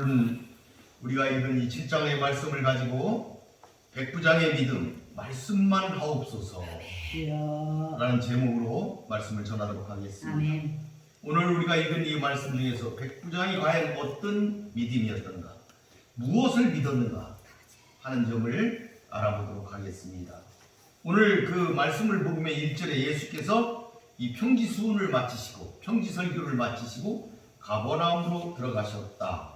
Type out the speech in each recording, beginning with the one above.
오늘은 우리가 읽은 이 7장의 말씀을 가지고 백부장의 믿음, 말씀만 하옵소서 라는 제목으로 말씀을 전하도록 하겠습니다. 아멘. 오늘 우리가 읽은 이 말씀 중에서 백부장이 과연 어떤 믿음이었던가, 무엇을 믿었는가 하는 점을 알아보도록 하겠습니다. 오늘 그 말씀을 보면 1절에 예수께서 이 평지수훈을 마치시고 평지설교를 마치시고 가버나움으로 들어가셨다,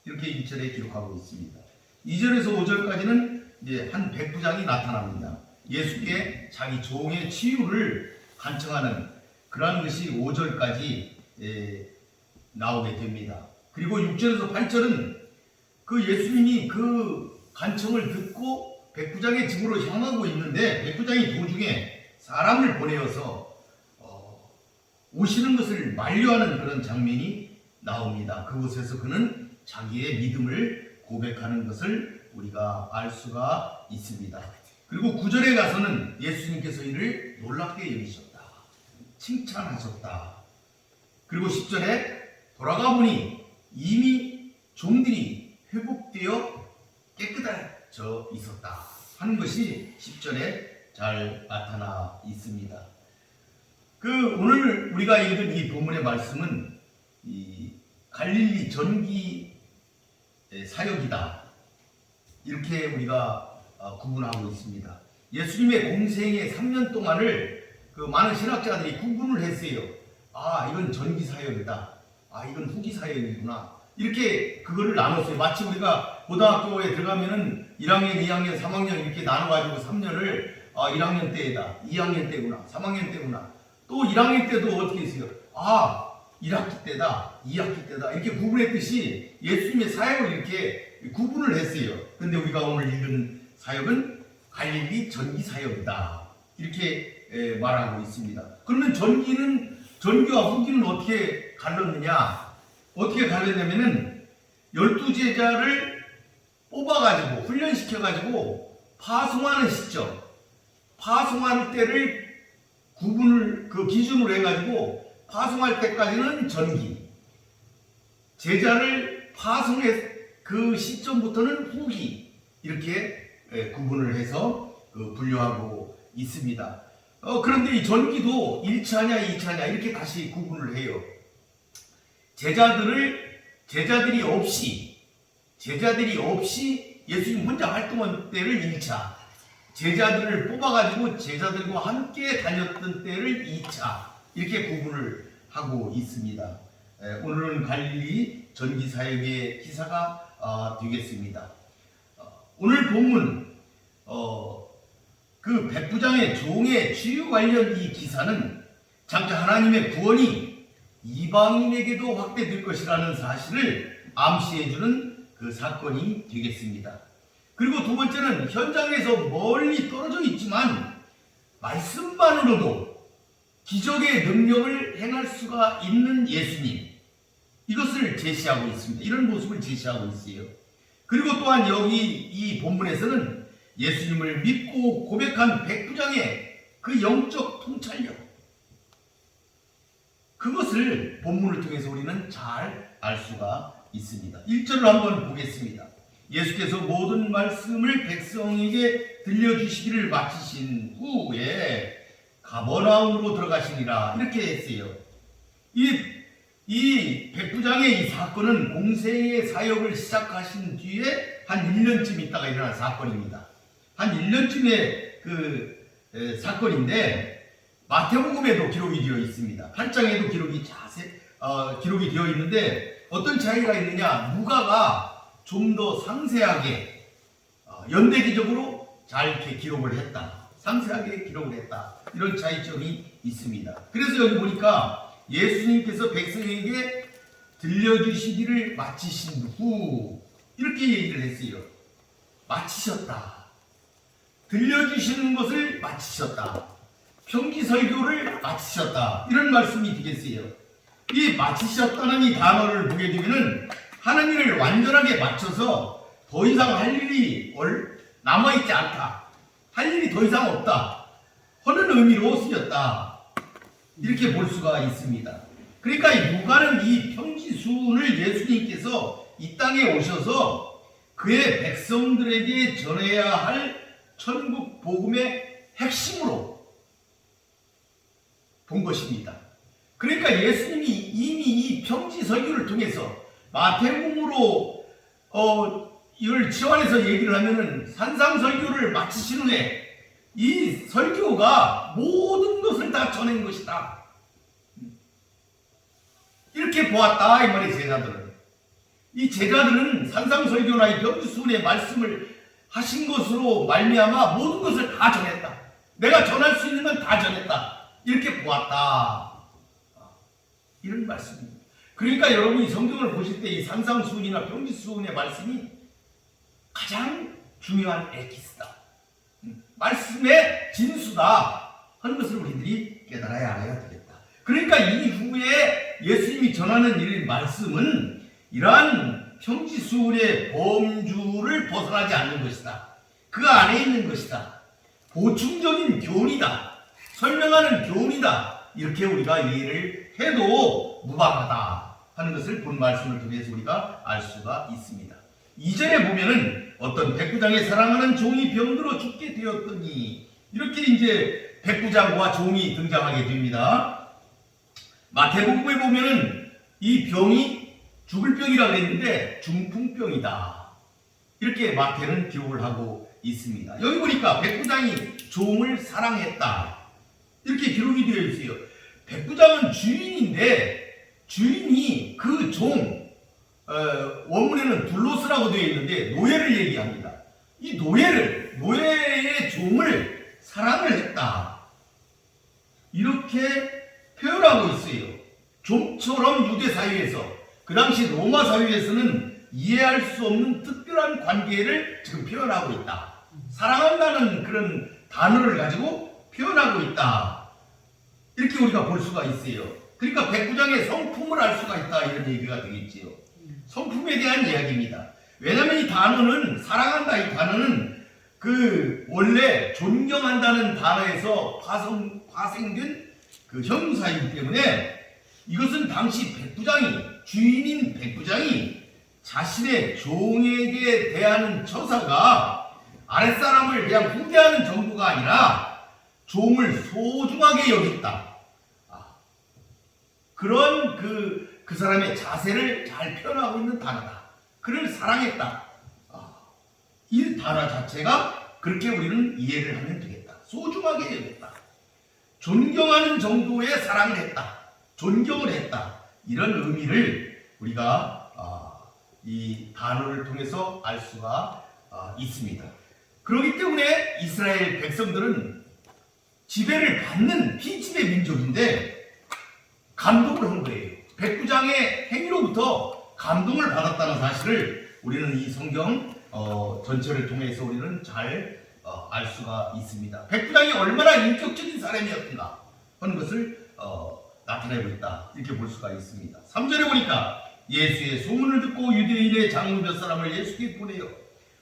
이렇게 1절에 기록하고 있습니다. 2절에서 5절까지는 이제 한 백부장이 나타납니다. 예수께 자기 종의 치유를 간청하는 그러한 것이 5절까지 나오게 됩니다. 그리고 6절에서 8절은 그 예수님이 그 간청을 듣고 백부장의 집으로 향하고 있는데 백부장이 도중에 사람을 보내어서 오시는 것을 만류하는 그런 장면이 나옵니다. 그곳에서 그는 자기의 믿음을 고백하는 것을 우리가 알 수가 있습니다. 그리고 9절에 가서는 예수님께서 이를 놀랍게 여기셨다, 칭찬하셨다. 그리고 10절에 돌아가 보니 이미 종들이 회복되어 깨끗해져 있었다 하는 것이 10절에 잘 나타나 있습니다. 오늘 우리가 읽은 이 본문의 말씀은 이 갈릴리 전기 사역이다, 이렇게 우리가 구분하고 있습니다. 예수님의 공생의 3년 동안을 그 많은 신학자들이 구분을 했어요. 아, 이건 전기 사역이다, 아, 이건 후기 사역이구나, 이렇게 그거를 나눴어요. 마치 우리가 고등학교에 들어가면은 1학년, 2학년, 3학년 이렇게 나눠가지고 3년을 1학년 때다, 2학년 때구나, 3학년 때구나, 또 1학년 때도 어떻게 했어요? 1학기 때다, 2학기 때다, 이렇게 구분했듯이 예수님의 사역을 이렇게 구분을 했어요. 근데 우리가 오늘 읽은 사역은 갈릴리 전기 사역이다, 이렇게 말하고 있습니다. 그러면 전기와 후기는 어떻게 갈랐느냐? 어떻게 갈랐냐면은 12제자를 뽑아가지고 훈련시켜가지고 파송하는 시점, 파송할 때를 구분을 기준으로 해가지고 파송할 때까지는 전기, 제자를 파송해 그 시점부터는 후기, 이렇게 구분을 해서 분류하고 있습니다. 그런데 이 전기도 1차냐 2차냐 이렇게 다시 구분을 해요. 제자들이 없이 예수님 혼자 활동한 때를 1차, 제자들을 뽑아가지고 제자들과 함께 다녔던 때를 2차, 이렇게 구분을 하고 있습니다. 오늘은 갈릴리 전기 사역의 기사가 되겠습니다. 오늘 본문 그 백부장의 종의 치유 관련 이 기사는 장차 하나님의 구원이 이방인에게도 확대될 것이라는 사실을 암시해주는 그 사건이 되겠습니다. 그리고 두 번째는 현장에서 멀리 떨어져 있지만 말씀만으로도 기적의 능력을 행할 수가 있는 예수님, 이것을 제시하고 있습니다. 이런 모습을 제시하고 있어요. 그리고 또한 여기 이 본문에서는 예수님을 믿고 고백한 백부장의 그 영적 통찰력, 그것을 본문을 통해서 우리는 잘 알 수가 있습니다. 1절을 한번 보겠습니다. 예수께서 모든 말씀을 백성에게 들려주시기를 마치신 후에 가버나움으로 들어가시니라, 이렇게 했어요. 이 백부장의 이 사건은 공생의 사역을 시작하신 뒤에 한 1년쯤 있다가 일어난 사건입니다. 한 1년쯤의 그 사건인데 마태복음에도 기록이 되어 있습니다. 8장에도 기록이 되어 있는데 어떤 차이가 있느냐? 누가가 좀 더 상세하게 연대기적으로 잘 이렇게 기록을 했다, 상세하게 기록을 했다, 이런 차이점이 있습니다. 그래서 여기 보니까 예수님께서 백성에게 들려주시기를 마치신 후, 이렇게 얘기를 했어요. 마치셨다, 들려주시는 것을 마치셨다, 평지설교를 마치셨다, 이런 말씀이 되겠어요. 이 마치셨다는 이 단어를 보게 되면은 하는 일을 완전하게 마쳐서 더 이상 할 일이 남아있지 않다, 할 일이 더 이상 없다 하는 의미로 쓰였다, 이렇게 볼 수가 있습니다. 그러니까 누가는 이 평지수훈을 예수님께서 이 땅에 오셔서 그의 백성들에게 전해야 할 천국 복음의 핵심으로 본 것입니다. 그러니까 예수님이 이미 이 평지 설교를 통해서 마태복음으로 이걸 치환해서 얘기를 하면은 산상 설교를 마치신 후에 이 설교가 모든 것을 다 전한 것이다. 이렇게 보았다 이 말이 제자들은. 이 제자들은 산상 설교나 이 병지수훈의 말씀을 하신 것으로 말미암아 모든 것을 다 전했다. 내가 전할 수 있는 건 다 전했다. 이렇게 보았다. 이런 말씀입니다. 그러니까 여러분이 성경을 보실 때 이 산상수훈이나 병지수훈의 말씀이 가장 중요한 에키스다. 말씀의 진수다 하는 것을 우리들이 깨달아야 알아야 되겠다. 그러니까 이후에 예수님이 전하는 이 말씀은 이러한 평지수훈의 범주를 벗어나지 않는 것이다. 그 안에 있는 것이다. 보충적인 교훈이다. 설명하는 교훈이다. 이렇게 우리가 이해를 해도 무방하다 하는 것을 본 말씀을 통해서 우리가 알 수가 있습니다. 2절에 보면은 어떤 백부장의 사랑하는 종이 병들어 죽게 되었더니 이렇게 이제 백부장과 종이 등장하게 됩니다. 마태복음에 보면은 이 병이 죽을 병이라고 했는데 중풍병이다. 이렇게 마태는 기록을 하고 있습니다. 여기 보니까 백부장이 종을 사랑했다. 이렇게 기록이 되어 있어요. 백부장은 주인인데 주인이 그 종, 원문에는 둘로스라고 되어 있는데 노예를 얘기합니다. 이 노예의 종을 사랑을 했다. 이렇게 표현하고 있어요. 좀처럼 유대 사회에서, 그 당시 로마 사회에서는 이해할 수 없는 특별한 관계를 지금 표현하고 있다. 사랑한다는 그런 단어를 가지고 표현하고 있다. 이렇게 우리가 볼 수가 있어요. 그러니까 백부장의 성품을 알 수가 있다. 이런 얘기가 되겠지요. 성품에 대한 이야기입니다. 왜냐하면 이 단어는, 사랑한다 이 단어는 그 원래 존경한다는 단어에서 파생된 그 형용사이기 때문에 이것은 당시 주인인 백부장이 자신의 종에게 대하는 처사가 아랫사람을 그냥 후대하는 정도가 아니라 종을 소중하게 여겼다. 그런 그 사람의 자세를 잘 표현하고 있는 단어다. 그를 사랑했다. 이 단어 자체가 그렇게 우리는 이해를 하면 되겠다. 소중하게 여겼다. 존경하는 정도의 사랑을 했다. 존경을 했다. 이런 의미를 우리가 이 단어를 통해서 알 수가 있습니다. 그렇기 때문에 이스라엘 백성들은 지배를 받는 피지배 민족인데 감동을 한 거예요. 백부장의 행위로부터 감동을 받았다는 사실을 우리는 이 성경 전체를 통해서 우리는 잘 알 수가 있습니다. 백부장이 얼마나 인격적인 사람이었던가 하는 것을 나타내고 있다. 이렇게 볼 수가 있습니다. 3절에 보니까 예수의 소문을 듣고 유대인의 장로 몇 사람을 예수께 보내어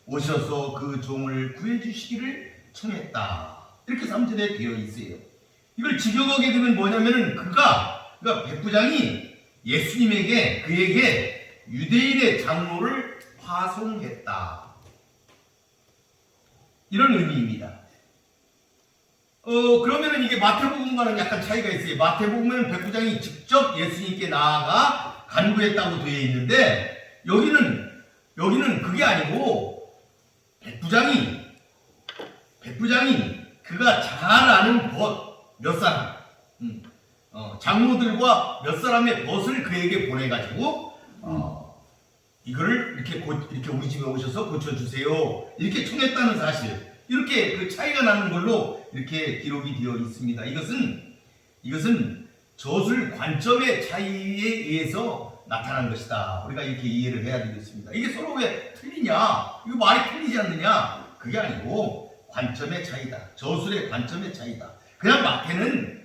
오셔서 그 종을 구해주시기를 청했다. 이렇게 3절에 되어 있어요. 이걸 직역하게 되면 뭐냐면은 그러니까 백부장이 예수님에게 그에게 유대인의 장로를 파송했다. 이런 의미입니다. 그러면은 이게 마태복음과는 약간 차이가 있어요. 마태복음은 백부장이 직접 예수님께 나아가 간구했다고 되어 있는데 여기는 그게 아니고 백부장이 그가 잘 아는 몇 사람 장로들과 몇 사람의 벗을 그에게 보내가지고 이거를 이렇게 우리 집에 오셔서 고쳐주세요. 이렇게 청했다는 사실. 이렇게 그 차이가 나는 걸로 이렇게 기록이 되어 있습니다. 이것은 저술 관점의 차이에 의해서 나타난 것이다. 우리가 이렇게 이해를 해야 되겠습니다. 이게 서로 왜 틀리냐? 이거 말이 틀리지 않느냐? 그게 아니고 관점의 차이다. 저술의 관점의 차이다. 그냥 마태는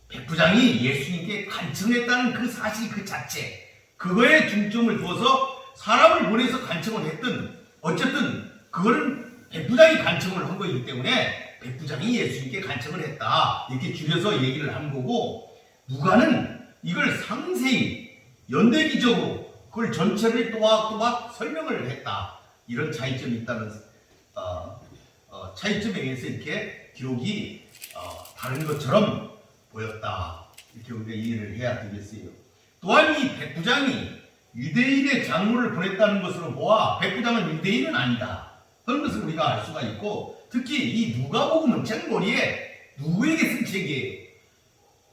백부장이 예수님께 간청했다는 그 사실 그 자체, 그거에 중점을 두어서 사람을 보내서 간청을 했든 어쨌든 그거는 백부장이 간청을 한 거이기 때문에 백부장이 예수님께 간청을 했다. 이렇게 줄여서 얘기를 한 거고, 누가는 이걸 상세히 연대기적으로 그걸 전체를 또박또박 설명을 했다. 이런 차이점이 있다는 차이점에 의해서 이렇게 기록이 다른 것처럼 보였다. 이렇게 우리가 이해를 해야 되겠어요. 또한 이 백부장이 유대인의 장로를 보냈다는 것으로 보아 백부장은 유대인은 아니다. 그런 것을 우리가 알 수가 있고, 특히 이 누가복음은 책머리에 누구에게 쓴 책이에요?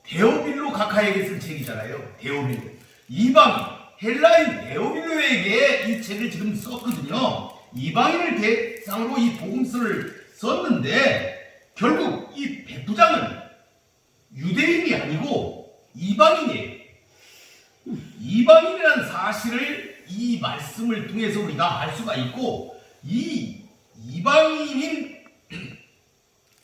데오빌로 가카에게 쓴 책이잖아요. 데오빌로. 이방인, 헬라인 데오빌로에게 이 책을 지금 썼거든요. 이방인을 대상으로 이 복음서를 썼는데 결국 이 백부장은 유대인이 아니고 이방인이에요. 이방인이라는 사실을 이 말씀을 통해서 우리가 알 수가 있고, 이 이방인인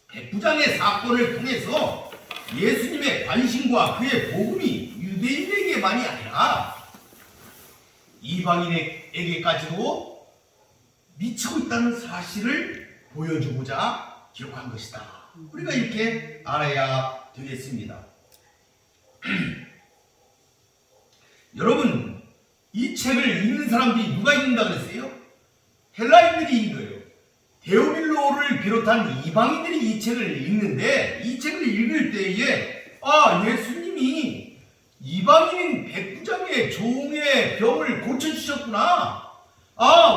백부장의 사건을 통해서 예수님의 관심과 그의 복음이 유대인에게만이 아니라 이방인에게까지도 미치고 있다는 사실을 보여주고자 기록한 것이다. 우리가 이렇게 알아야 되겠습니다. 여러분, 이 책을 읽는 사람들이 누가 읽는다 그랬어요? 헬라인들이 읽는 거예요. 데오빌로를 비롯한 이방인들이 이 책을 읽는데, 이 책을 읽을 때에 예수님이 이방인인 백부장의 종의 병을 고쳐주셨구나.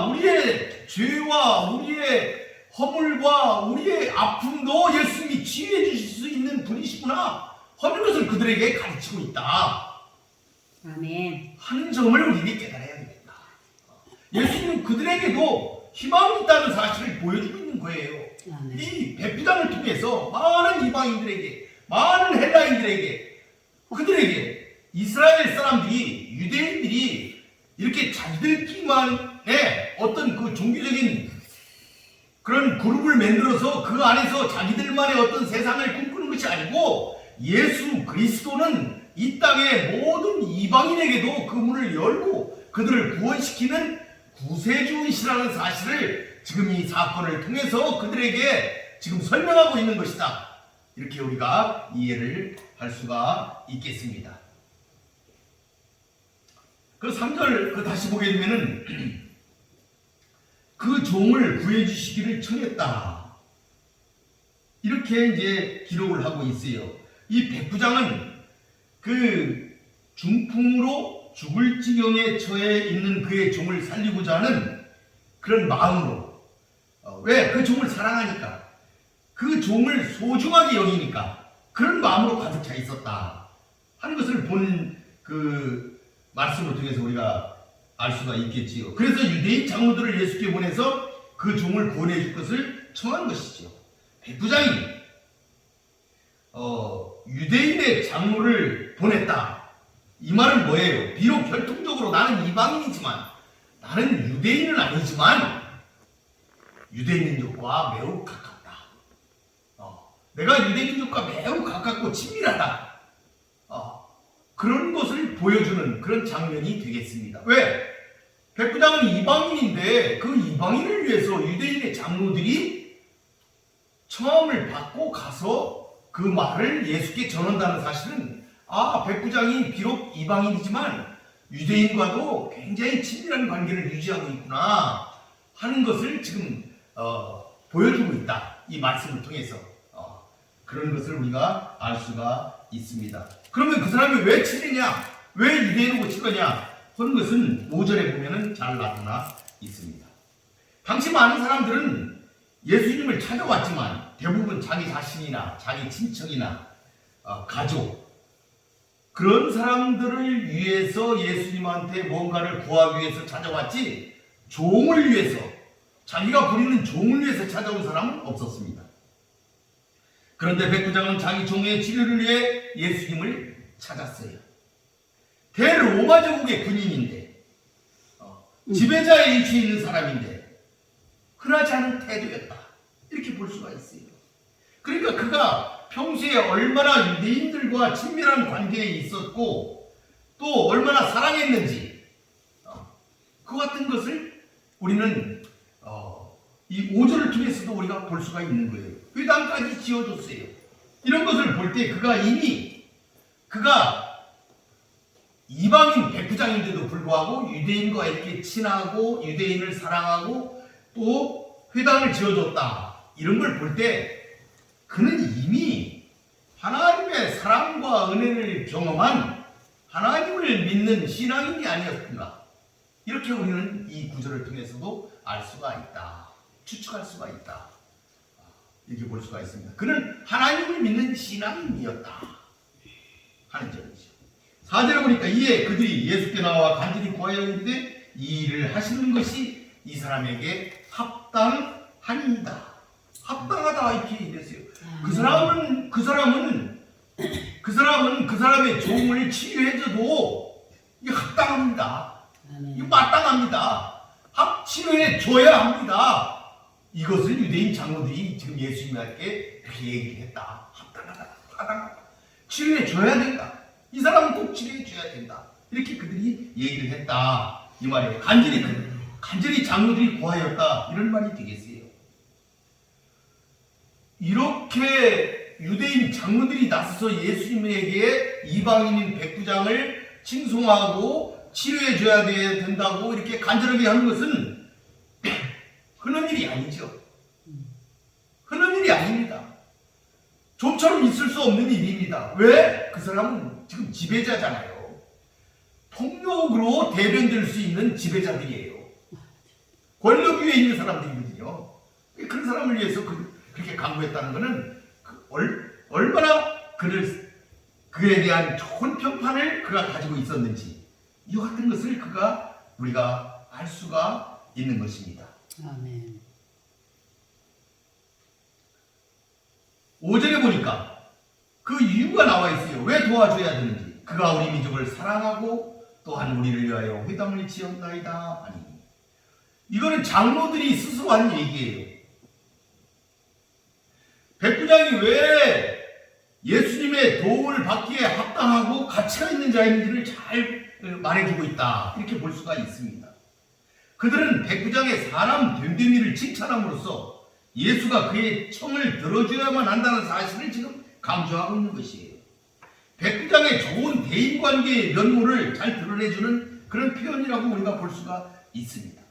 우리의 죄와 우리의 허물과 우리의 아픔도 예수님이 치유해 주실 수 있는 분이시구나 하는 것을 그들에게 가르치고 있다. 아멘. 하는 점을 우리에게 깨달아야 되겠다. 예수님은 그들에게도 희망이 있다는 사실을 보여주고 있는 거예요. 아멘. 이 백부장을 통해서 많은 이방인들에게, 많은 헬라인들에게, 그들에게 이스라엘 사람들이, 유대인들이 이렇게 자기들끼리만의 어떤 그 종교적인 그런 그룹을 만들어서 그 안에서 자기들만의 어떤 세상을 꿈꾸는 것이 아니고, 예수 그리스도는 이 땅의 모든 이방인에게도 그 문을 열고 그들을 구원시키는 구세주이시라는 사실을 지금 이 사건을 통해서 그들에게 지금 설명하고 있는 것이다. 이렇게 우리가 이해를 할 수가 있겠습니다. 그 3절 다시 보게 되면은 그 종을 구해주시기를 청했다. 이렇게 이제 기록을 하고 있어요. 이 백부장은 그 중풍으로 죽을 지경에 처해 있는 그의 종을 살리고자 하는 그런 마음으로, 왜? 그 종을 사랑하니까, 그 종을 소중하게 여기니까 그런 마음으로 가득 차 있었다 하는 것을 본 그 말씀을 통해서 우리가 알 수가 있겠지요. 그래서 유대인 장로들을 예수께 보내서 그 종을 구원해 줄 것을 청한 것이죠. 백부장이 유대인의 장로를 보냈다. 이 말은 뭐예요? 비록 혈통적으로 나는 이방인이지만, 나는 유대인은 아니지만 유대인 민족과 매우 가깝다. 내가 유대인 민족과 매우 가깝고 친밀하다. 그런 것을 보여주는 그런 장면이 되겠습니다. 왜? 백부장은 이방인인데 그 이방인을 위해서 유대인의 장로들이 청함을 받고 가서 그 말을 예수께 전한다는 사실은, 백부장이 비록 이방인이지만 유대인과도 굉장히 친밀한 관계를 유지하고 있구나 하는 것을 지금 보여주고 있다. 이 말씀을 통해서 그런 것을 우리가 알 수가 있습니다. 그러면 그 사람이 왜 치느냐, 왜 유대인을 치느냐 하는 것은 5절에 보면은 잘 나타나 있습니다. 당시 많은 사람들은 예수님을 찾아왔지만 대부분 자기 자신이나 자기 친척이나 가족, 그런 사람들을 위해서 예수님한테 뭔가를 구하기 위해서 찾아왔지, 종을 위해서, 자기가 부리는 종을 위해서 찾아온 사람은 없었습니다. 그런데 백부장은 자기 종의 치료를 위해 예수님을 찾았어요. 대로마 제국의 군인인데, 지배자의 위치에 있는 사람인데 흔하지 않은 태도였다. 이렇게 볼 수가 있어요. 그러니까 그가 평소에 얼마나 유대인들과 친밀한 관계에 있었고 또 얼마나 사랑했는지, 그 같은 것을 우리는 이 5절을 통해서도 우리가 볼 수가 있는 거예요. 회당까지 지어줬어요. 이런 것을 볼 때 그가 이방인 백부장인데도 불구하고 유대인과 이렇게 친하고 유대인을 사랑하고 또 회당을 지어줬다. 이런 걸 볼 때 그는 이미 하나님의 사랑과 은혜를 경험한 하나님을 믿는 신앙인이 아니었던가. 이렇게 우리는 이 구절을 통해서도 알 수가 있다. 추측할 수가 있다. 이렇게 볼 수가 있습니다. 그는 하나님을 믿는 신앙인이었다 하는 점이죠. 4절에 보니까 이에 그들이 예수께 나와 간절히 구하여 이르되 이 일을 하시는 것이 이 사람에게 합당하니이다. 합당하다 이렇게 얘기했어요. 그 사람은 그 사람의 종을 치유해줘도 이게 합당합니다. 이거 마땅합니다. 치유해 줘야 합니다. 이것을 유대인 장로들이 지금 예수님께 그렇게 얘기를 했다. 합당하다. 치료해 줘야 된다. 이 사람은 꼭 치료해 줘야 된다. 이렇게 그들이 얘기를 했다. 이 말이에요. 간절히 장로들이 구하였다. 이런 말이 되겠어요. 이렇게 유대인 장로들이 나서서 예수님에게 이방인인 백부장을 칭송하고 치료해 줘야 된다고 이렇게 간절하게 하는 것은 흔한 일이 아니죠. 흔한 일이 아닙니다. 좀처럼 있을 수 없는 일입니다. 왜? 그 사람은 지금 지배자잖아요. 폭력으로 대변될 수 있는 지배자들이에요. 권력 위에 있는 사람들이거든요. 그런 사람을 위해서 그렇게 강구했다는 것은 얼마나 그에 대한 좋은 평판을 그가 가지고 있었는지 이 같은 것을 우리가 알 수가 있는 것입니다. 아멘. 5절에 보니까 그 이유가 나와 있어요. 왜 도와줘야 되는지. 그가 우리 민족을 사랑하고 또한 우리를 위하여 회당을 지었나이다 하니. 이거는 장로들이 스스로 한 얘기예요. 백부장이 왜 예수님의 도움을 받기에 합당하고 가치가 있는 자인지를 잘 말해주고 있다. 이렇게 볼 수가 있습니다. 그들은 백부장의 사람 됨됨이를 칭찬함으로써 예수가 그의 청을 들어줘야만 한다는 사실을 지금 강조하고 있는 것이에요. 백부장의 좋은 대인관계의 면모를 잘 드러내주는 그런 표현이라고 우리가 볼 수가 있습니다.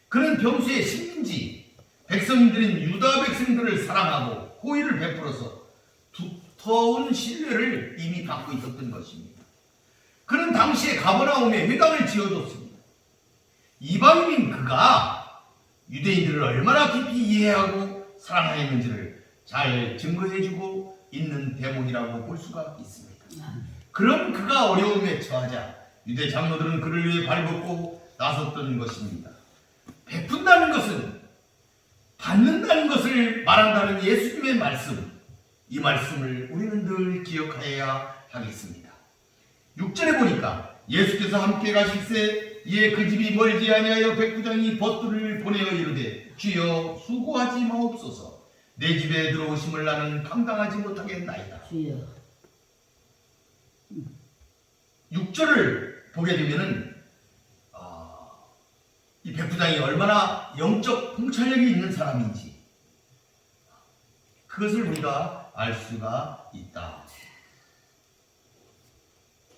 그는 평소에 식민지 백성들인 유다 백성들을 사랑하고 호의를 베풀어서 두터운 신뢰를 이미 갖고 있었던 것입니다. 그는 당시에 가버나움에 회당을 지어줬습니다. 이방인인 그가 유대인들을 얼마나 깊이 이해하고 사랑하였는지를 잘 증거해주고 있는 대목이라고 볼 수가 있습니다. 그런 그가 어려움에 처하자 유대 장로들은 그를 위해 발벗고 나섰던 것입니다. 베푼다는 것은 받는다는 것을 말한다는 예수님의 말씀, 이 말씀을 우리는 늘 기억해야 하겠습니다. 6절에 보니까 예수께서 함께 가실새 이에 그 집이 멀지 아니하여 백부장이 벗들을 보내어 이르되 주여 수고하지 마옵소서 내 집에 들어오심을 나는 감당하지 못하겠나이다. 주여. 6절을 보게 되면은 이 백부장이 얼마나 영적 통찰력이 있는 사람인지 그것을 우리가 알 수가 있다.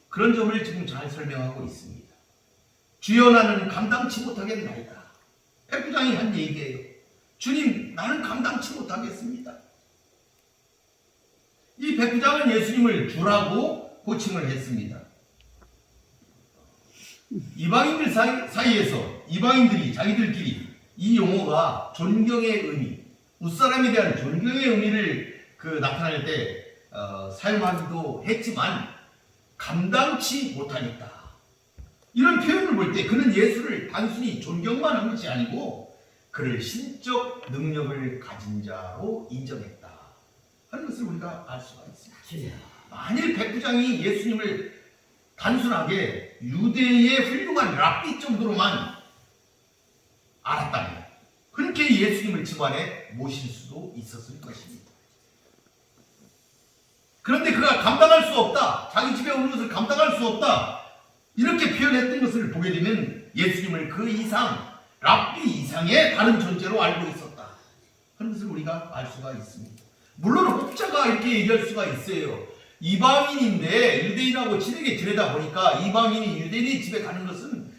그런 점을 지금 잘 설명하고 있습니다. 주여 나는 감당치 못하겠나이다. 백부장이 한 얘기예요. 주님 나는 감당치 못하겠습니다. 이 백부장은 예수님을 주라고 호칭을 했습니다. 이방인들 사이에서 이방인들이 자기들끼리 이 용어가 존경의 의미, 웃사람에 대한 존경의 의미를 나타낼 때 사용하기도 했지만 감당치 못하겠다. 이런 표현을 볼 때 그는 예수를 단순히 존경만 한 것이 아니고 그를 신적 능력을 가진 자로 인정했다 하는 것을 우리가 알 수가 있습니다. 만일 백부장이 예수님을 단순하게 유대의 훌륭한 랍비 정도로만 알았다면 그렇게 예수님을 집안에 모실 수도 있었을 것입니다. 그런데 그가 감당할 수 없다. 자기 집에 오는 것을 감당할 수 없다. 이렇게 표현했던 것을 보게 되면 예수님을 그 이상, 랍비 이상의 다른 존재로 알고 있었다 하는 것을 우리가 알 수가 있습니다. 물론 혹자가 이렇게 얘기할 수가 있어요. 이방인인데 유대인하고 친하게 지내다 보니까 이방인이 유대인의 집에 가는 것은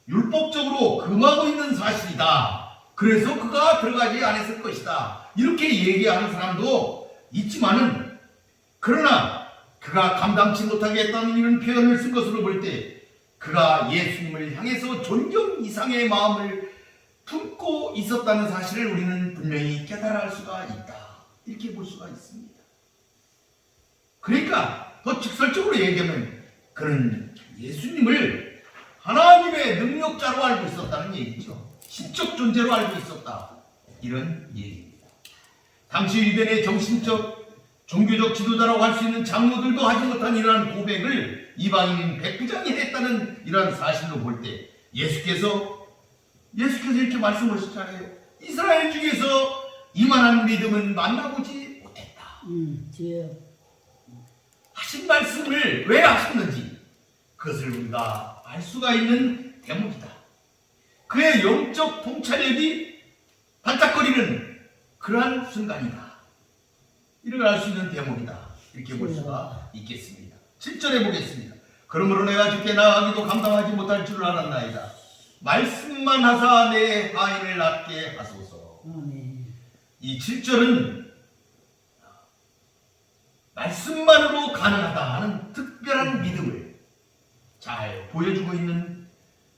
율법적으로 금하고 있는 사실이다. 그래서 그가 들어가지 않았을 것이다. 이렇게 얘기하는 사람도 있지만은, 그러나 그가 감당치 못하게 했다는 이런 표현을 쓴 것으로 볼 때 그가 예수님을 향해서 존경 이상의 마음을 품고 있었다는 사실을 우리는 분명히 깨달을 수가 있다. 이렇게 볼 수가 있습니다. 그러니까 더 직설적으로 얘기하면 그는 예수님을 하나님의 능력자로 알고 있었다는 얘기죠. 신적 존재로 알고 있었다. 이런 얘기입니다. 당시 유대인의 정신적, 종교적 지도자라고 할 수 있는 장로들도 하지 못한 이러한 고백을 이방인인 백부장이 했다는 이러한 사실로 볼 때 예수께서 이렇게 말씀하셨잖아요. 이스라엘 중에서 이만한 믿음은 만나보지 못했다. 하신 말씀을 왜 하셨는지 그것을 우리가 알 수가 있는 대목이다. 그의 영적 통찰력이 반짝거리는 그러한 순간이다. 이를 알 수 있는 대목이다. 이렇게 볼 수가 있겠습니다. 7절에 보겠습니다. 그러므로 내가 주께 나아가기도 감당하지 못할 줄 알았나이다. 말씀만 하사 내 하인을 낫게 하소서. 이 7절은 말씀만으로 가능하다 하는 특별한 믿음을 잘 보여주고 있는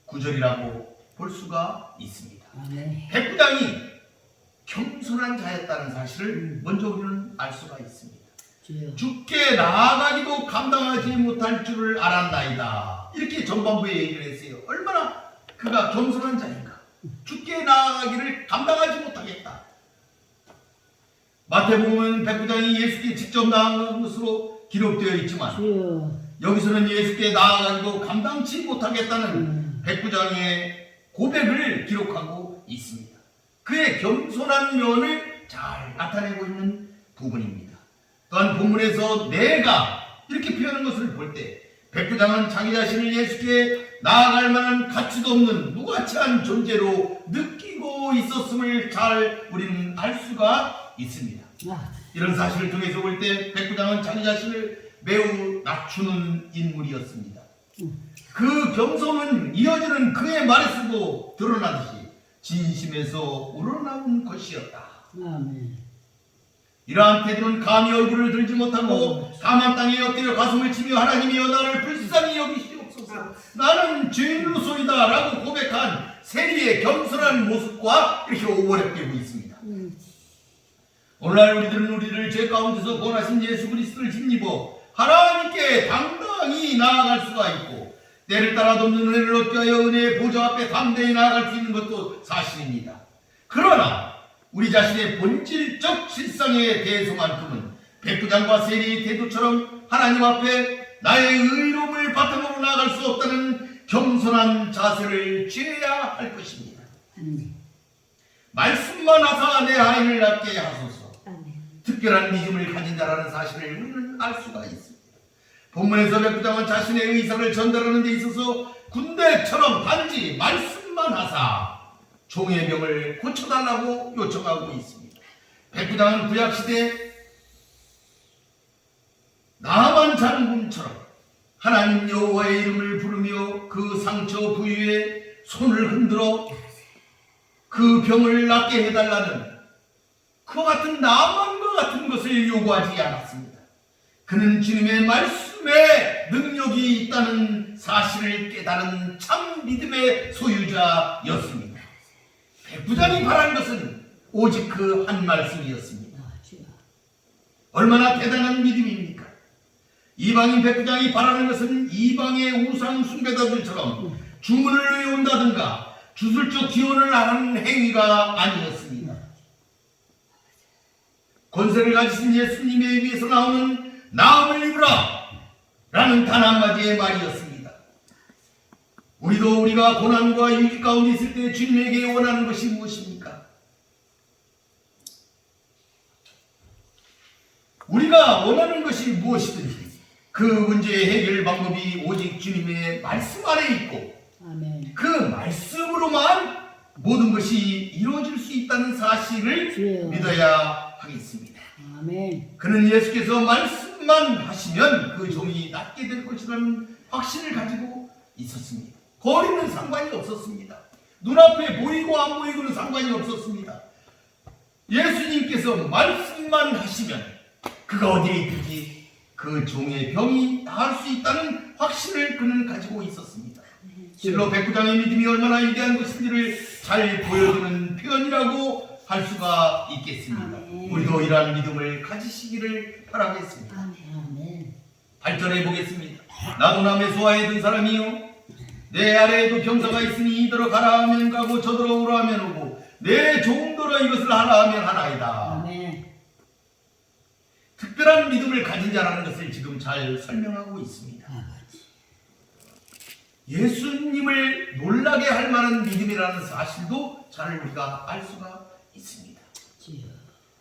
구절이라고 볼 수가 있습니다. 백부장이 겸손한 자였다는 사실을 먼저 우리는 알 수가 있습니다. 주께 나아가기도 감당하지 못할 줄을 알았나이다. 이렇게 전반부에 얘기를 했어요. 얼마나 그가 겸손한 자인가. 주께 나아가기를 감당하지 못하겠다. 마태복음은 백부장이 예수께 직접 나아간 것으로 기록되어 있지만 여기서는 예수께 나아가기도 감당치 못하겠다는 백부장의 고백을 기록하고 있습니다. 그의 겸손한 면을 잘 나타내고 있는 부분입니다. 또한 본문에서 내가 이렇게 표현한 것을 볼 때 백부장은 자기 자신을 예수께 나아갈 만한 가치도 없는 무가치한 존재로 느끼고 있었음을 잘 우리는 알 수가 있습니다. 이런 사실을 통해서 볼 때 백부장은 자기 자신을 매우 낮추는 인물이었습니다. 그 겸손은 이어지는 그의 말에서도 드러나듯이 진심에서 우러나온 것이었다. 이러한 태도는 감히 얼굴을 들지 못하고 다만 땅에 엎드려 가슴을 치며 하나님이여 나를 불쌍히 여기시옵소서, 나는 죄인으로소이다 라고 고백한 세리의 겸손한 모습과 이렇게 오버랩되고 있습니다. 오늘날 우리들은 우리를 죄 가운데서 구원하신 예수 그리스도를 힘입어 하나님께 당당히 나아갈 수가 있고 때를 따라 돕는 은혜를 얻기 위하여 은혜의 보좌 앞에 담대히 나아갈 수 있는 것도 사실입니다. 그러나 우리 자신의 본질적 실상에 대해서만큼은 백부장과 세리의 태도처럼 하나님 앞에 나의 의로움을 바탕으로 나아갈 수 없다는 겸손한 자세를 취해야 할 것입니다. 말씀만 하사 내 하인을 낫게 하소서. 특별한 믿음을 가진 자라는 사실을 우리는 알 수가 있습니다. 본문에서 백부장은 자신의 의사를 전달하는 데 있어서 군대처럼 단지 말씀만 하사 종의 병을 고쳐달라고 요청하고 있습니다. 백부장은 구약시대 나만 장군처럼 하나님 여호와의 이름을 부르며 그 상처 부위에 손을 흔들어 그 병을 낫게 해달라는 그와 같은 나만과 같은 것을 요구하지 않았습니다. 그는 주님의 말씀에 능력이 있다는 사실을 깨달은 참 믿음의 소유자였습니다. 백부장이 바란 것은 오직 그 한 말씀이었습니다. 얼마나 대단한 믿음입니까? 이방인 백부장이 바라는 것은 이방의 우상 숭배자들처럼 주문을 외운다든가 주술적 기원을 하는 행위가 아니었습니다. 권세를 가지신 예수님에 의해서 나오는 나음을 입으라 라는 단 한마디의 말이었습니다. 우리도 우리가 고난과 위기 가운데 있을 때 주님에게 원하는 것이 무엇입니까? 우리가 원하는 것이 무엇이든지 그 문제의 해결 방법이 오직 주님의 말씀 안에 있고 그 말씀으로만 모든 것이 이루어질 수 있다는 사실을 믿어야 하겠습니다. 그는 예수께서 말씀만 말씀만 하시면 그 종이 낫게 될 것이라는 확신을 가지고 있었습니다. 거리는 상관이 없었습니다. 눈앞에 보이고 안 보이고는 상관이 없었습니다. 예수님께서 말씀만 하시면 그가 어디에 있든지 그 종의 병이 나을 수 있다는 확신을 그는 가지고 있었습니다. 실로 백부장의 믿음이 얼마나 위대한 것인지를 잘 보여주는 표현이라고 할 수가 있겠습니다. 아멘. 우리도 이러한 믿음을 가지시기를 바라겠습니다. 아멘. 8절에 보겠습니다. 나도 남의 소아에 든 사람이요 내 아래에도 병사가 있으니 이더러 가라 하면 가고 저더러 오라 하면 오고 내 종더러 이것을 하라 하면 하나이다. 아멘. 특별한 믿음을 가진 자라는 것을 지금 잘 설명하고 있습니다. 예수님을 놀라게 할 만한 믿음이라는 사실도 잘 우리가 알 수가 있습니다.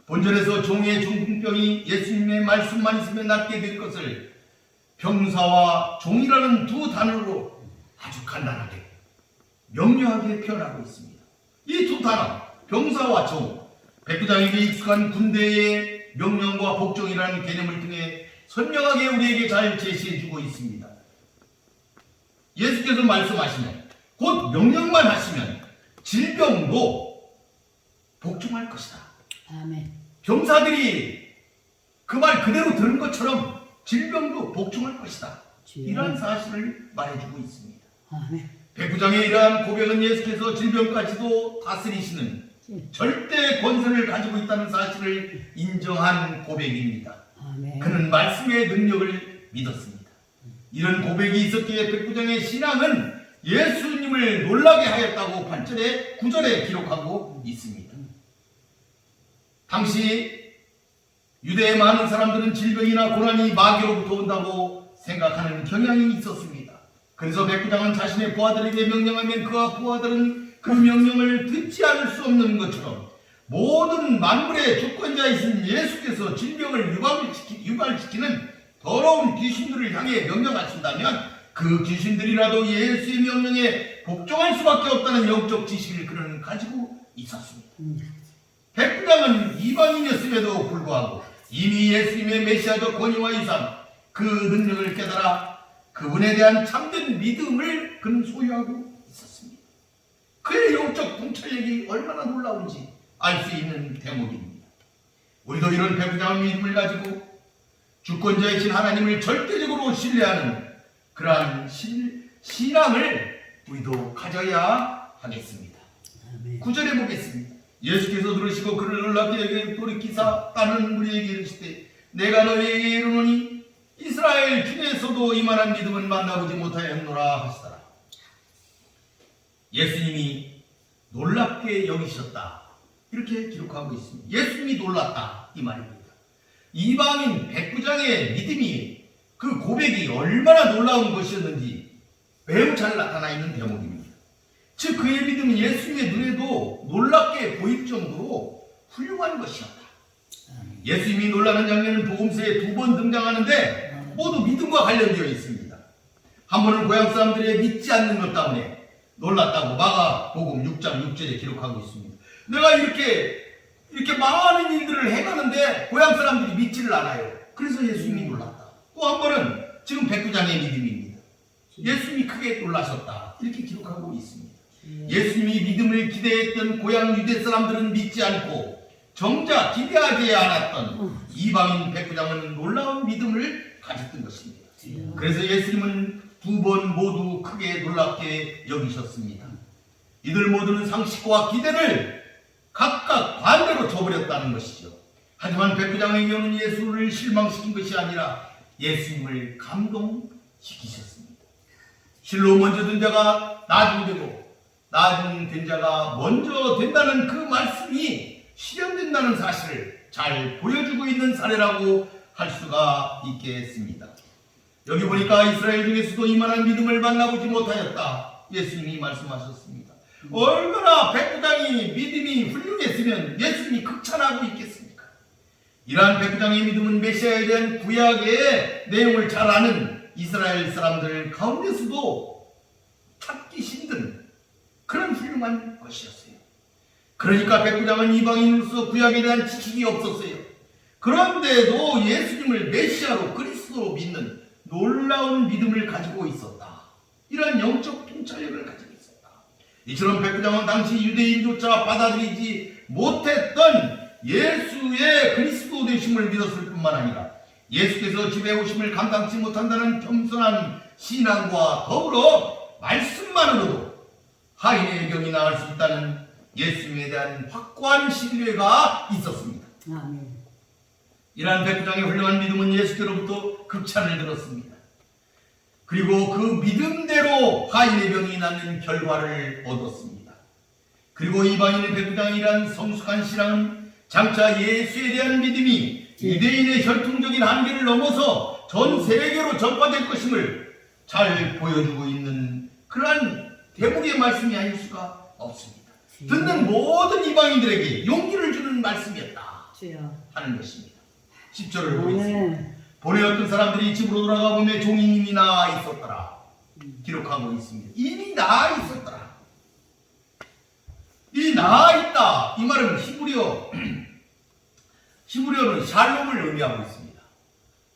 본절에서 종의 중풍병이 예수님의 말씀만 있으면 낫게 될 것을 병사와 종이라는 두 단어로 아주 간단하게 명료하게 표현하고 있습니다. 이 두 단어 병사와 종, 백부장에게 익숙한 군대의 명령과 복종이라는 개념을 통해 선명하게 우리에게 잘 제시해주고 있습니다. 예수께서 말씀하시면 곧 명령만 하시면 질병도 복종할 것이다. 아멘. 병사들이 그 말 그대로 들은 것처럼 질병도 복종할 것이다. 이러한 사실을 말해주고 있습니다. 아멘. 백부장의 이러한 고백은 예수께서 질병까지도 다스리시는 절대 권세를 가지고 있다는 사실을 인정한 고백입니다. 아멘. 그는 말씀의 능력을 믿었습니다. 이런 고백이 있었기에 백부장의 신앙은 예수님을 놀라게 하였다고 8절에 9절에 기록하고 있습니다. 당시 유대의 많은 사람들은 질병이나 고난이 마귀로부터 온다고 생각하는 경향이 있었습니다. 그래서 백부장은 자신의 부하들에게 명령하면 그와 부하들은 그 명령을 듣지 않을 수 없는 것처럼 모든 만물의 주권자이신 예수께서 질병을 유발시키는 더러운 귀신들을 향해 명령하신다면 그 귀신들이라도 예수의 명령에 복종할 수밖에 없다는 영적 지식을 그는 가지고 있었습니다. 백부장은 이방인이었음에도 불구하고 이미 예수님의 메시아적 권위와 유산, 그 능력을 깨달아 그분에 대한 참된 믿음을 그는 소유하고 있었습니다. 그의 영적 통찰력이 얼마나 놀라운지 알 수 있는 대목입니다. 우리도 이런 백부장의 믿음을 가지고 주권자이신 하나님을 절대적으로 신뢰하는 그러한 신앙을 우리도 가져야 하겠습니다. 9절에 보겠습니다. 예수께서 들으시고 그를 놀랍게 돌이키사 다른 무리에게 이르시되 내가 너희에게 이르노니 이스라엘 중에서도 이만한 믿음은 만나보지 못하였노라 하시더라. 예수님이 놀랍게 여기셨다 이렇게 기록하고 있습니다. 예수님이 놀랐다 이 말입니다. 이방인 백부장의 믿음이 그 고백이 얼마나 놀라운 것이었는지 매우 잘 나타나 있는 대목입니다. 즉 그의 믿음은 예수님의 눈에도 놀랍게 보일 정도로 훌륭한 것이었다. 예수님이 놀라는 장면은 복음서에 2번 등장하는데 모두 믿음과 관련되어 있습니다. 한 번은 고향 사람들의 믿지 않는 것 때문에 놀랐다고 마가복음 6장 6절에 기록하고 있습니다. 내가 이렇게 많은 일들을 행하는데 고향 사람들이 믿지를 않아요. 그래서 예수님이 놀랐다. 또 한 번은 지금 백부장의 믿음입니다. 예수님이 크게 놀라셨다 이렇게 기록하고 있습니다. 예수님이 믿음을 기대했던 고향 유대 사람들은 믿지 않고 정작 기대하지 않았던 이방인 백부장은 놀라운 믿음을 가졌던 것입니다. 그래서 예수님은 2번 모두 크게 놀랍게 여기셨습니다. 이들 모두는 상식과 기대를 각각 반대로 줘버렸다는 것이죠. 하지만 백부장의 경우는 예수를 실망시킨 것이 아니라 예수님을 감동시키셨습니다. 실로 먼저 된 자가 나중되고 나중된 자가 먼저 된다는 그 말씀이 실현된다는 사실을 잘 보여주고 있는 사례라고 할 수가 있겠습니다. 여기 보니까 이스라엘 중에서도 이만한 믿음을 만나보지 못하였다 예수님이 말씀하셨습니다. 얼마나 백부장이 믿음이 훌륭했으면 예수님이 극찬하고 있겠습니까? 이러한 백부장의 믿음은 메시아에 대한 구약의 내용을 잘 아는 이스라엘 사람들 가운데서도 찾기 힘든 그런 훌륭한 것이었어요. 그러니까 백부장은 이방인으로서 구약에 대한 지식이 없었어요. 그런데도 예수님을 메시아로 그리스도로 믿는 놀라운 믿음을 가지고 있었다. 이런 영적 통찰력을 가지고 있었다. 이처럼 백부장은 당시 유대인조차 받아들이지 못했던 예수의 그리스도 되심을 믿었을 뿐만 아니라 예수께서 집에 오심을 감당치 못한다는 겸손한 신앙과 더불어 말씀만으로도 하인의 병이 나을 수 있다는 예수님에 대한 확고한 신뢰가 있었습니다. 아멘. 이러한 백부장의 훌륭한 믿음은 예수께로부터 극찬을 들었습니다. 그리고 그 믿음대로 하인의 병이 낫는 결과를 얻었습니다. 그리고 이방인의 백부장의 이러한 성숙한 신앙은 장차 예수에 대한 믿음이 유대인의 혈통적인 한계를 넘어서 전 세계로 전파될 것임을 잘 보여주고 있는 그러한 대목의 말씀이 아닐 수가 없습니다. 듣는 모든 이방인들에게 용기를 주는 말씀이었다 주여. 하는 것입니다. 10절을 보겠습니다. 본래 어떤 사람들이 집으로 돌아가 보면 종이 이미 나아 있었더라. 기록하고 있습니다. 이미 나아 있었더라. 이 나아 있다. 이 말은 히브리어는 샬롬을 의미하고 있습니다.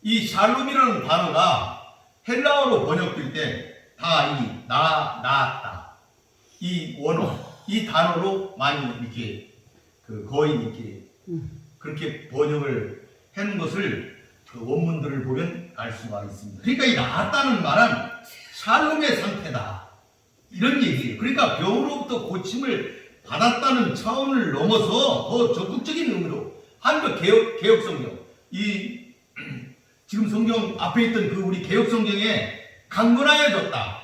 이 샬롬이라는 단어가 헬라어로 번역될 때 다 이 나았다. 이 원어, 이 단어로 많이 이렇게 거의 이렇게 그렇게 번역을 해놓은 것을 그 원문들을 보면 알 수가 있습니다. 그러니까 이 나았다는 말은 샬롬의 상태다. 이런 얘기예요. 그러니까 병으로부터 고침을 받았다는 차원을 넘어서 더 적극적인 의미로 한국 개혁 성경, 지금 성경 앞에 있던 그 우리 개혁 성경에 강건하여졌다,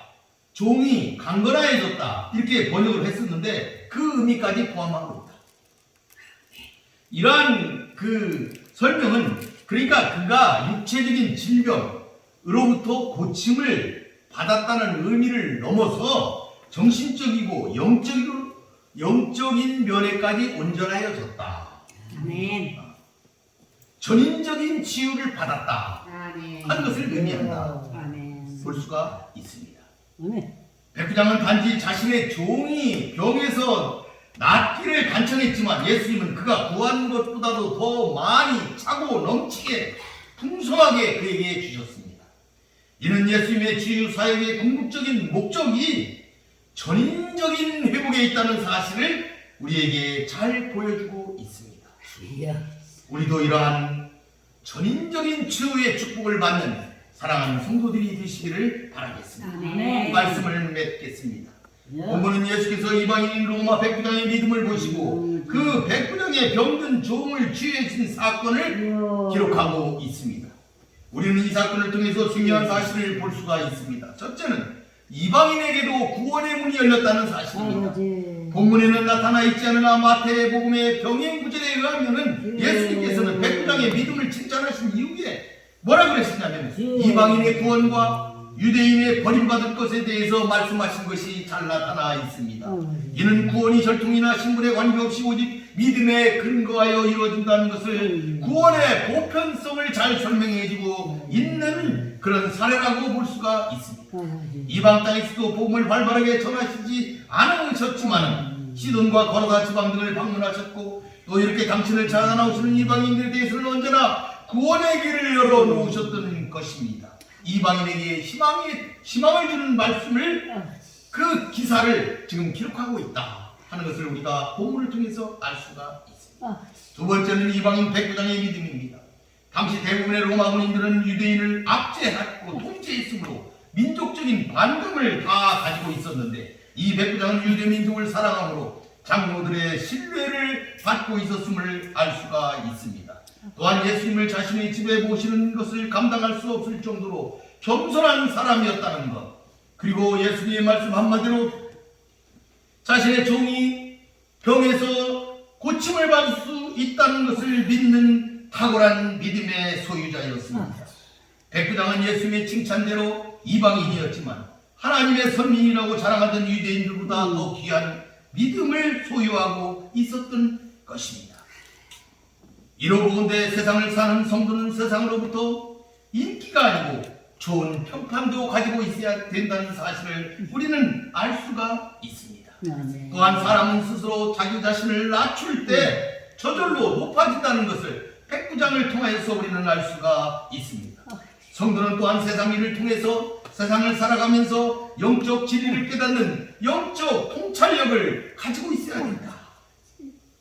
종이 강건하여졌다 이렇게 번역을 했었는데 그 의미까지 포함하고 있다. 이러한 그 설명은 그러니까 그가 육체적인 질병으로부터 고침을 받았다는 의미를 넘어서 정신적이고 영적인 면에까지 온전하여졌다. 아멘. 전인적인 치유를 받았다 아멘. 하는 것을 의미한다. 아멘. 볼 수가 있습니다. 아멘. 백부장은 단지 자신의 종이 병에서 낫기를 간청했지만 예수님은 그가 구한 것보다도 더 많이 차고 넘치게 풍성하게 그에게 주셨습니다. 이는 예수님의 치유 사역의 궁극적인 목적이 전인적인 회복에 있다는 사실을 우리에게 잘 보여주고 있습니다. 우리도 이러한 전인적인 치유의 축복을 받는 사랑하는 성도들이 되시기를 바라겠습니다. 아멘. 말씀을 맺겠습니다. 본문은 예수께서 이방인 로마 백부장의 믿음을 보시고 그 백부장의 병든 종을 치유해주신 사건을 기록하고 있습니다. 우리는 이 사건을 통해서 중요한 사실을 볼 수가 있습니다. 첫째는 이방인에게도 구원의 문이 열렸다는 사실입니다. 본문에는 나타나 있지 않으나 마태복음의 병행구절에 의하면은 예수님께서는 백부장의 믿음을 칭찬하신 이후에 뭐라 그랬느냐면 이방인의 구원과 유대인의 버림받을 것에 대해서 말씀하신 것이 잘 나타나 있습니다. 이는 구원이 혈통이나 신분에 관계없이 오직 믿음에 근거하여 이루어진다는 것을 구원의 보편성을 잘 설명해주고 있는 그런 사례라고 볼 수가 있습니다. 이방 땅에서도 복음을 활발하게 전하시지 않으셨지만 시돈과 거라사 지방 등을 방문하셨고 또 이렇게 당신을 찾아 나오시는 이방인들에 대해서는 언제나 구원의 길을 열어놓으셨던 것입니다. 이방인에게 희망을 주는 말씀을 그 기사를 지금 기록하고 있다 하는 것을 우리가 본문을 통해서 알 수가 있습니다. 두 번째는 이방인 백부장의 믿음입니다. 당시 대부분의 로마 군인들은 유대인을 압제하고 통제했으므로 민족적인 반감을 다 가지고 있었는데 이 백부장은 유대 민족을 사랑함으로 장로들의 신뢰를 받고 있었음을 알 수가 있습니다. 또한 예수님을 자신의 집에 모시는 것을 감당할 수 없을 정도로 겸손한 사람이었다는 것, 그리고 예수님의 말씀 한마디로 자신의 종이 병에서 고침을 받을 수 있다는 것을 믿는 탁월한 믿음의 소유자였습니다. 백부장은 예수님의 칭찬대로 이방인이었지만 하나님의 선민이라고 자랑하던 유대인들보다 더 귀한 믿음을 소유하고 있었던 것입니다. 이로 보건대 세상을 사는 성도는 세상으로부터 인기가 아니고 좋은 평판도 가지고 있어야 된다는 사실을 우리는 알 수가 있습니다. 또한 사람은 스스로 자기 자신을 낮출 때 저절로 높아진다는 것을 백부장을 통하여서 우리는 알 수가 있습니다. 성도는 또한 세상 일을 통해서 세상을 살아가면서 영적 진리를 깨닫는 영적 통찰력을 가지고 있어야 된다.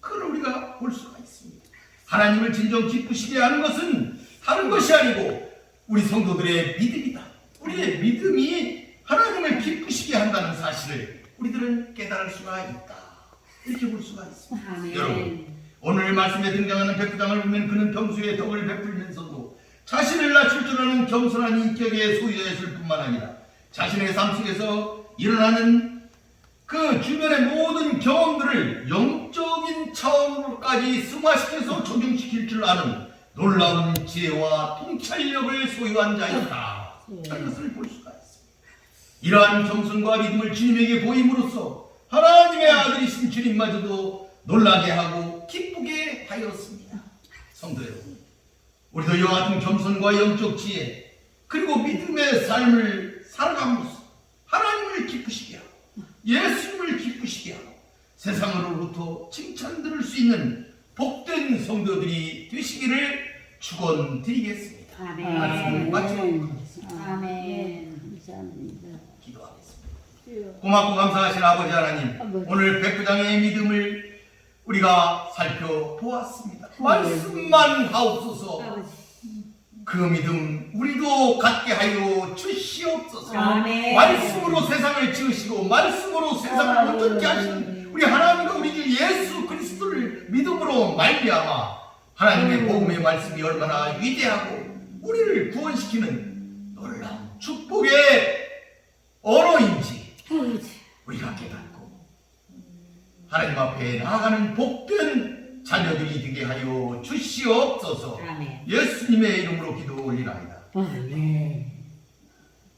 그걸 우리가 볼 수가 있습니다. 하나님을 진정 기쁘시게 하는 것은 다른 것이 아니고 우리 성도들의 믿음이다. 우리의 믿음이 하나님을 기쁘시게 한다는 사실을 우리들은 깨달을 수가 있다. 이렇게 볼 수가 있습니다. 아멘. 여러분, 오늘 말씀에 등장하는 백부장을 보면 그는 평소에 덕을 베풀면서도 자신을 낮출 줄 아는 겸손한 인격의 소유였을 뿐만 아니라 자신의 삶 속에서 일어나는 그 주변의 모든 경험들을 영적인 차원으로까지 승화시켜서 적용시킬 줄 아는 놀라운 지혜와 통찰력을 소유한 자였다. 하는 것을 볼 수가 있습니다. 이러한 겸손과 믿음을 주님에게 보임으로써 하나님의 아들이신 주님마저도 놀라게 하고 기쁘게 하였습니다. 성도 여러분, 우리도 이와 같은 겸손과 영적 지혜 그리고 믿음의 삶을 살아감으로써 하나님을 기쁘시게 하고 예수님을 기쁘시게 하고 세상으로부터 칭찬 들을 수 있는 복된 성도들이 되시기를 축원드리겠습니다. 아멘. 말씀을 마치도록 하겠습니다. 아멘. 감사합니다. 기도하겠습니다. 고맙고 감사하신 아버지 하나님, 오늘 백부장의 믿음을 우리가 살펴보았습니다. 말씀만 하옵소서. 그 믿음 우리도 갖게 하여 주시옵소서. 아멘. 말씀으로 세상을 지으시고 말씀으로 세상을 온전케 하신 우리 하나님과 우리 주 예수 그리스도를 믿음으로 말미암아 하나님의 복음의 말씀이 얼마나 위대하고 우리를 구원시키는 놀라운 축복의 언어인지 우리가 깨닫고 하나님 앞에 나아가는 복된 자녀들이 되게 하여 주시옵소서. 아멘. 예수님의 이름으로 기도 올리나이다. 아멘.